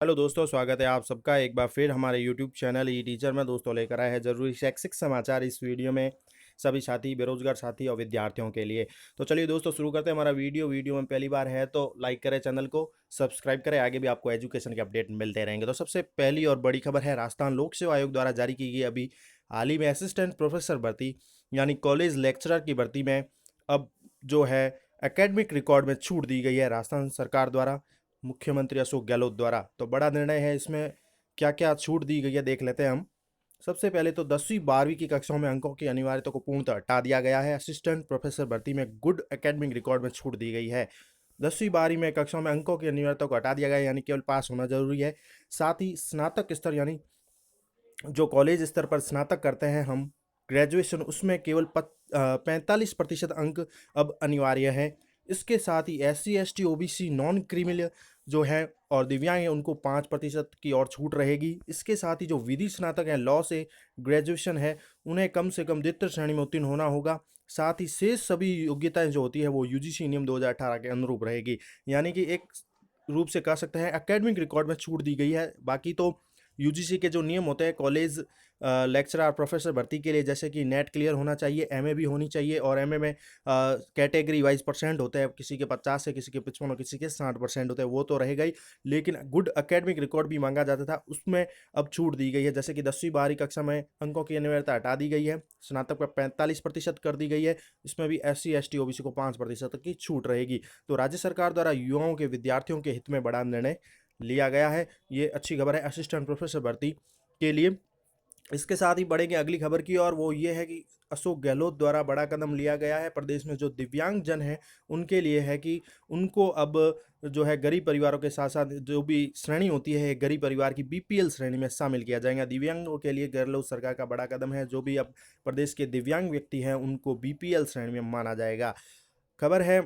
Hello दोस्तों, स्वागत है आप सबका एक बार फिर हमारे यूट्यूब चैनल ई टीचर में। दोस्तों लेकर आए हैं ज़रूरी शैक्षिक समाचार इस वीडियो में सभी साथी, बेरोजगार साथी और विद्यार्थियों के लिए। तो चलिए दोस्तों शुरू करते हैं हमारा वीडियो में पहली बार है तो लाइक करें, चैनल को सब्सक्राइब करें, आगे भी आपको एजुकेशन के अपडेट मिलते रहेंगे। तो सबसे पहली और बड़ी खबर है, राजस्थान लोक सेवा आयोग द्वारा जारी की गई अभी हाल ही में असिस्टेंट प्रोफेसर भर्ती यानी कॉलेज लेक्चरर की भर्ती में अब जो है एकेडमिक रिकॉर्ड में छूट दी गई है राजस्थान सरकार द्वारा, मुख्यमंत्री अशोक गहलोत द्वारा। तो बड़ा निर्णय है, इसमें क्या क्या छूट दी गई है देख लेते हैं हम। सबसे पहले तो 10वीं 12वीं की कक्षाओं में अंकों की अनिवार्यता को पूर्णतः हटा दिया गया है। असिस्टेंट प्रोफेसर भर्ती में गुड एकेडमिक रिकॉर्ड में छूट दी गई है। 10वीं 12वीं में कक्षाओं में अंकों की अनिवार्यता को हटा दिया गया है, यानी केवल पास होना जरूरी है। साथ ही स्नातक स्तर यानी जो कॉलेज स्तर पर स्नातक करते हैं हम, ग्रेजुएशन, उसमें केवल 45% अंक अब अनिवार्य है। इसके साथ ही SC ST OBC non creamy layer जो है और दिव्यांग हैं उनको 5% की और छूट रहेगी। इसके साथ ही जो विधि स्नातक हैं, लॉ से ग्रेजुएशन है, उन्हें कम से कम द्वितीय श्रेणी में उत्तीर्ण होना होगा। साथ ही शेष सभी योग्यताएं जो होती है वो UGC नियम 2018 के अनुरूप रहेगी। यानी कि एक रूप से कह सकते हैं एकेडमिक रिकॉर्ड में छूट दी गई है। बाकी तो UGC के जो नियम होते हैं कॉलेज लेक्चरर प्रोफेसर भर्ती के लिए, जैसे कि नेट क्लियर होना चाहिए, MA भी होनी चाहिए, और MA में कैटेगरी वाइज परसेंट होते हैं, किसी के 50 है, किसी के 55 और किसी के 60% होते हैं, वो तो रहेगा ही। लेकिन गुड एकेडमिक रिकॉर्ड भी मांगा जाता था, उसमें अब छूट दी गई है। जैसे कि 10वीं 12वीं कक्षा में अंकों की अनिवार्यता हटा दी गई है, स्नातक पर 45% कर दी गई है। इसमें भी SC ST OBC को 5% की छूट रहेगी। तो राज्य सरकार द्वारा युवाओं के, विद्यार्थियों के हित में बड़ा निर्णय लिया गया है। ये अच्छी खबर है असिस्टेंट प्रोफेसर भर्ती के लिए। इसके साथ ही बढ़ेंगे अगली खबर की, और वो ये है कि अशोक गहलोत द्वारा बड़ा कदम लिया गया है प्रदेश में जो दिव्यांग जन हैं उनके लिए, है कि उनको अब जो है गरीब परिवारों के साथ साथ जो भी श्रेणी होती है गरीब परिवार की, BPL श्रेणी में शामिल किया जाएगा। दिव्यांगों के लिए गहलोत सरकार का बड़ा कदम है। जो भी अब प्रदेश के दिव्यांग व्यक्ति हैं उनको BPL श्रेणी में माना जाएगा। खबर है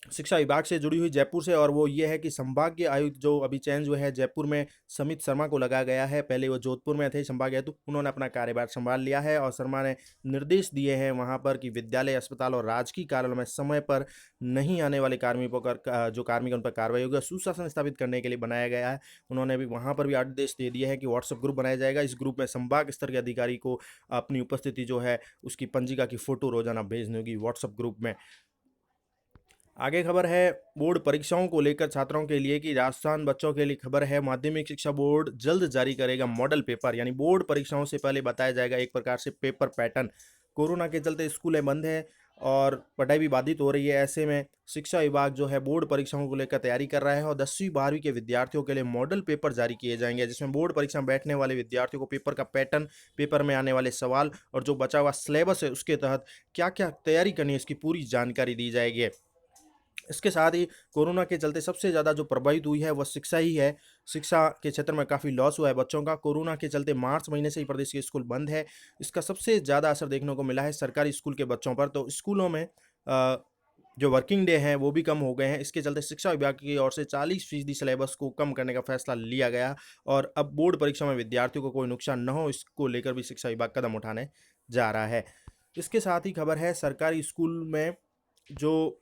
शिक्षा विभाग से जुड़ी हुई जयपुर से, और वो ये है कि संभागीय आयुक्त जो अभी चेंज हुए हैं जयपुर में, समित शर्मा को लगा गया है। पहले वो जोधपुर में थे संभागीय आयुक्त, उन्होंने अपना कार्यभार संभाल लिया है, और शर्मा ने निर्देश दिए हैं वहां पर कि विद्यालय, अस्पताल और राजकीय कार्यालयों में समय पर नहीं आने वाले कार्मिकों का जो कार्मिक उन पर कार्रवाई होगी, सुशासन स्थापित करने के लिए बनाया गया है। उन्होंने भी वहां पर भी आदेश दे दिए हैं कि व्हाट्सएप ग्रुप बनाया जाएगा। इस ग्रुप में संभाग स्तर के अधिकारी को अपनी उपस्थिति जो है उसकी पंजिका की फोटो रोजाना भेजनी होगी व्हाट्सएप ग्रुप में। आगे खबर है बोर्ड परीक्षाओं को लेकर छात्रों के लिए, कि राजस्थान बच्चों के लिए खबर है माध्यमिक शिक्षा बोर्ड जल्द जारी करेगा मॉडल पेपर, यानी बोर्ड परीक्षाओं से पहले बताया जाएगा एक प्रकार से पेपर पैटर्न। कोरोना के चलते स्कूलें बंद हैं और पढ़ाई भी बाधित हो रही है। ऐसे में शिक्षा विभाग जो है बोर्ड परीक्षाओं को लेकर तैयारी कर रहा है, और 10वीं 12वीं के विद्यार्थियों के लिए मॉडल पेपर जारी किए जाएंगे, जिसमें बोर्ड परीक्षा में बैठने वाले विद्यार्थियों को पेपर का पैटर्न, पेपर में आने वाले सवाल और जो बचा हुआ सिलेबस है उसके तहत क्या क्या तैयारी करनी है इसकी पूरी जानकारी दी जाएगी। इसके साथ ही कोरोना के चलते सबसे ज़्यादा जो प्रभावित हुई है वह शिक्षा ही है। शिक्षा के क्षेत्र में काफ़ी लॉस हुआ है बच्चों का। कोरोना के चलते मार्च महीने से ही प्रदेश के स्कूल बंद है। इसका सबसे ज़्यादा असर देखने को मिला है सरकारी स्कूल के बच्चों पर। तो स्कूलों में जो वर्किंग डे हैं वो भी कम हो गए हैं। इसके चलते शिक्षा विभाग की ओर से 40% सिलेबस को कम करने का फैसला लिया गया, और अब बोर्ड परीक्षा में विद्यार्थियों को कोई नुकसान न हो, इसको लेकर भी शिक्षा विभाग कदम उठाने जा रहा है। इसके साथ ही खबर है सरकारी स्कूल में जो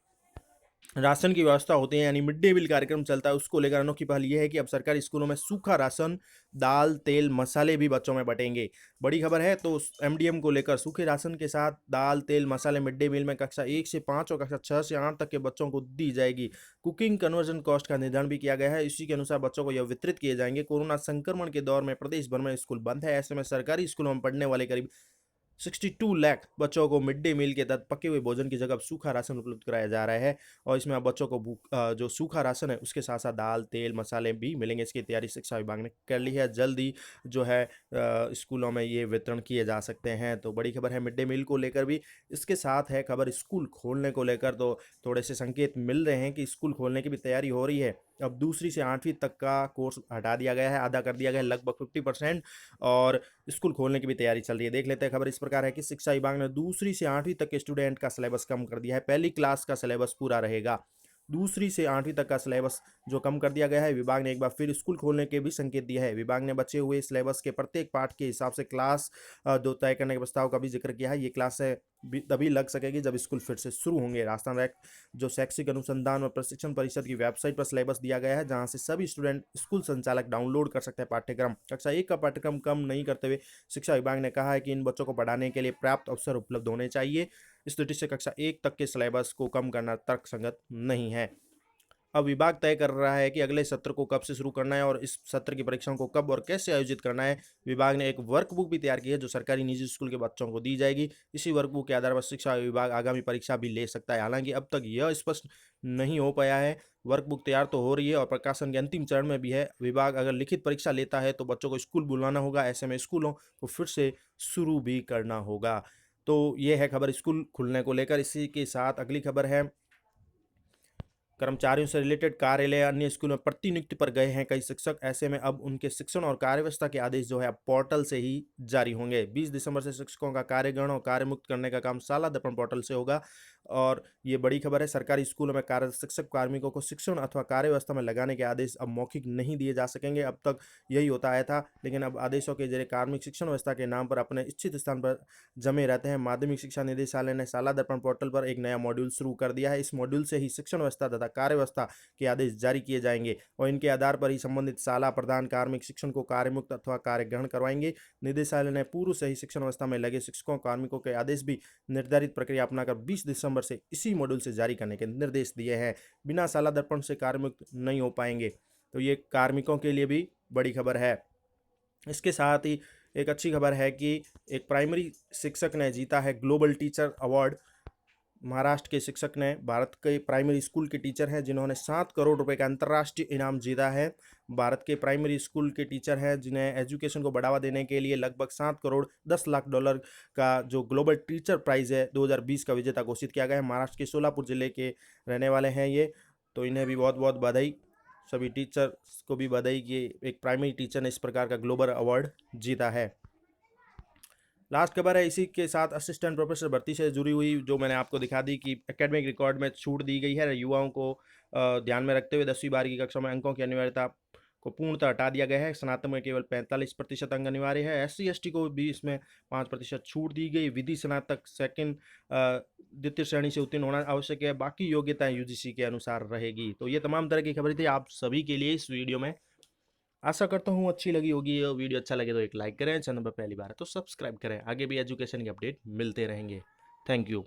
राशन की व्यवस्था होती है, यानी मिड डे मील कार्यक्रम चलता है, उसको लेकर अनोखी पहल यह है कि अब सरकारी स्कूलों में सूखा राशन, दाल, तेल, मसाले भी बच्चों में बटेंगे। बड़ी खबर है। तो MDM को लेकर सूखे राशन के साथ दाल, तेल, मसाले मिड डे मील में कक्षा 1 से 5 और कक्षा 6 से 8 तक के बच्चों को दी जाएगी। कुकिंग कन्वर्जन कॉस्ट का निर्धारण भी किया गया है, इसी के अनुसार बच्चों को यह वितरित किए जाएंगे। कोरोना संक्रमण के दौर में प्रदेश भर में स्कूल बंद है। ऐसे में सरकारी स्कूलों में पढ़ने वाले करीब 62 लाख बच्चों को मिड डे मील के तहत पके हुए भोजन की जगह सूखा राशन उपलब्ध कराया जा रहा है, और इसमें अब बच्चों को जो सूखा राशन है उसके साथ साथ दाल, तेल, मसाले भी मिलेंगे। इसकी तैयारी शिक्षा विभाग ने कर ली है। जल्द ही जो है स्कूलों में ये वितरण किए जा सकते हैं। तो बड़ी खबर है मिड डे मील को लेकर भी। इसके साथ है खबर स्कूल खोलने को लेकर, तो थोड़े से संकेत मिल रहे हैं कि स्कूल खोलने की भी तैयारी हो रही है। अब 2री से 8वीं तक का कोर्स हटा दिया गया है, आधा कर दिया गया है, लगभग 50%, और स्कूल खोलने की भी तैयारी चल रही है। देख लेते हैं। खबर इस प्रकार है कि शिक्षा विभाग ने 2री से 8वीं तक के स्टूडेंट का सिलेबस कम कर दिया है, पहली क्लास का सिलेबस पूरा रहेगा। दूसरी से 8वीं तक का सिलेबस जो कम कर दिया गया है। विभाग ने एक बार फिर स्कूल खोलने के भी संकेत दिए हैं। विभाग ने बचे हुए सिलेबस के प्रत्येक पाठ के हिसाब से क्लास दो तय करने के प्रस्ताव का भी जिक्र किया है। ये क्लास है तभी लग सकेगी जब स्कूल फिर से शुरू होंगे। राजस्थान रैक जो शैक्षिक अनुसंधान और प्रशिक्षण परिषद की वेबसाइट पर सिलेबस दिया गया है, जहां से सभी स्टूडेंट स्कूल संचालक डाउनलोड कर सकते हैं पाठ्यक्रम। कक्षा 1 का पाठ्यक्रम कम नहीं करते हुए शिक्षा विभाग ने कहा है कि इन बच्चों को पढ़ाने के लिए पर्याप्त अवसर उपलब्ध होने चाहिए। इस दृष्टि से कक्षा 1 तक के सिलेबस को कम करना तर्कसंगत नहीं है। अब विभाग तय कर रहा है कि अगले सत्र को कब से शुरू करना है और इस सत्र की परीक्षाओं को कब और कैसे आयोजित करना है। विभाग ने एक वर्कबुक भी तैयार की है जो सरकारी निजी स्कूल के बच्चों को दी जाएगी। इसी वर्कबुक के आधार पर शिक्षा विभाग आगामी परीक्षा भी ले सकता है। हालांकि अब तक यह स्पष्ट नहीं हो पाया है। वर्कबुक तैयार तो हो रही है और प्रकाशन के अंतिम चरण में भी है। विभाग अगर लिखित परीक्षा लेता है तो बच्चों को स्कूल बुलाना होगा। ऐसे में स्कूलों को फिर से शुरू भी करना होगा। तो ये है खबर स्कूल खुलने को लेकर। इसी के साथ अगली खबर है, कर्मचारियों से रिलेटेड कार्यालय अन्य स्कूलों में प्रतिनियुक्ति पर गए हैं कई शिक्षक। ऐसे में अब उनके शिक्षण और कार्य व्यवस्था के आदेश जो है अब पोर्टल से ही जारी होंगे। 20 दिसंबर से शिक्षकों का कार्यग्रहण और कार्य मुक्त करने का काम शाला दर्पण पोर्टल से होगा। और ये बड़ी खबर है, सरकारी स्कूलों में कार्यरत शिक्षक कार्मिकों को शिक्षण अथवा कार्य व्यवस्था में लगाने के आदेश अब मौखिक नहीं दिए जा सकेंगे। अब तक यही होता आया था, लेकिन अब आदेशों के जरिए कार्मिक शिक्षण व्यवस्था के नाम पर अपने इच्छित स्थान पर जमे रहते हैं। माध्यमिक शिक्षा निदेशालय ने शाला दर्पण पोर्टल पर एक नया मॉड्यूल शुरू कर दिया है। इस मॉड्यूल से ही शिक्षण व्यवस्था तथा कार्य व्यवस्था के आदेश जारी किए जाएंगे और इनके आधार पर ही संबंधित शाला प्रधान कार्मिक शिक्षण को कार्य मुक्त अथवा कार्य ग्रहण करवाएंगे। निदेशालय ने पूर्व से ही शिक्षण व्यवस्था में लगे शिक्षकों कार्मिकों के आदेश भी निर्धारित प्रक्रिया अपनाकर 20 दिसंबर से इसी मॉड्यूल से जारी करने के निर्देश दिए हैं। बिना शाला दर्पण से कार्य मुक्त नहीं हो पाएंगे। तो ये कार्मिकों के लिए भी बड़ी खबर है। इसके साथ ही एक अच्छी खबर है कि एक प्राइमरी शिक्षक ने जीता है ग्लोबल टीचर अवार्ड। महाराष्ट्र के शिक्षक ने, भारत के प्राइमरी स्कूल के टीचर हैं जिन्होंने 7 करोड़ रुपए का अंतर्राष्ट्रीय इनाम जीता है। भारत के प्राइमरी स्कूल के टीचर हैं जिन्हें एजुकेशन को बढ़ावा देने के लिए लगभग 7 करोड़ 10 लाख डॉलर का जो ग्लोबल टीचर प्राइज़ है 2020 का विजेता घोषित किया गया है। महाराष्ट्र के सोलापुर जिले के रहने वाले हैं ये, तो इन्हें भी बहुत बहुत बधाई। सभी टीचर्स को भी बधाई कि एक प्राइमरी टीचर ने इस प्रकार का ग्लोबल अवार्ड जीता है। लास्ट खबर है इसी के साथ असिस्टेंट प्रोफेसर भर्ती से जुड़ी हुई, जो मैंने आपको दिखा दी कि एकेडमिक रिकॉर्ड में छूट दी गई है। युवाओं को ध्यान में रखते हुए 10वीं 12वीं की कक्षा में अंकों की अनिवार्यता को पूर्णतः हटा दिया गया है। स्नातक में केवल 45% अंक अनिवार्य है। SC ST को भी इसमें 5% छूट दी गई। विधि स्नातक सेकंड द्वितीय श्रेणी से उत्तीर्ण होना आवश्यक है। बाकी योग्यताएं UGC के अनुसार रहेगी। तो ये तमाम तरह की खबरें थी आप सभी के लिए इस वीडियो में। आशा करता हूँ अच्छी लगी होगी। ये वीडियो अच्छा लगे तो एक लाइक करें, चैनल पर पहली बार है तो सब्सक्राइब करें। आगे भी एजुकेशन के अपडेट मिलते रहेंगे। Thank you.